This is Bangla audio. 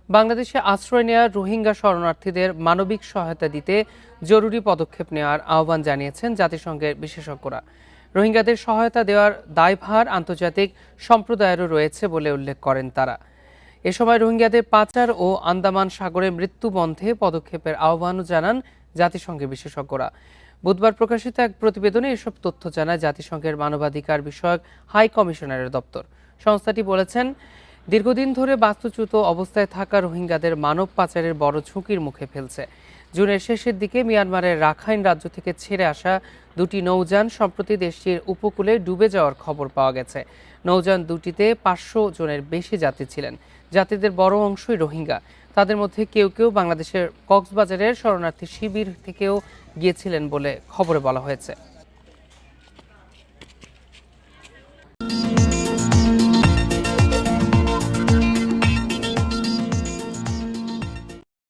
বাংলাদেশে আশ্রয় নেওয়া রোহিঙ্গা শরণার্থীদের মানবিক সহায়তা দিতে জরুরি পদক্ষেপ নেওয়ার আহ্বান জানিয়েছেন জাতিসংঘের বিশেষজ্ঞরা। রোহিঙ্গাদের সহায়তা দেওয়ার দায়ভার আন্তর্জাতিক সম্প্রদায়েরও রয়েছে বলে উল্লেখ করেন তারা। এ সময় রোহিঙ্গাদের পাচার ও আন্দামান সাগরে মৃত্যু বন্ধে পদক্ষেপের আহ্বানও জানান জাতিসংঘের বিশেষজ্ঞরা। বুধবার প্রকাশিত এক প্রতিবেদনে এসব তথ্য জানায় জাতিসংঘের মানবাধিকার বিষয়ক হাই কমিশনারের দপ্তর। সংস্থাটি বলেছেন, দীর্ঘদিন ধরে বাস্তুচ্যুত অবস্থায় থাকা রোহিঙ্গাদের মানব পাচারের বড় ঝুঁকির মুখে ফেলছে। জুনের শেষের দিকে মিয়ানমারের রাখাইন রাজ্য থেকে ছেড়ে আসা দুটি নৌযান সম্প্রতি দেশটির উপকূলে ডুবে যাওয়ার খবর পাওয়া গেছে। নৌযান দুটিতে 500 জনের বেশি যাত্রী ছিলেন। যাত্রীদের বড় অংশই রোহিঙ্গা। তাদের মধ্যে কেউ কেউ বাংলাদেশের কক্সবাজারের শরণার্থী শিবির থেকেও গিয়েছিলেন বলে খবরে বলা হয়েছে।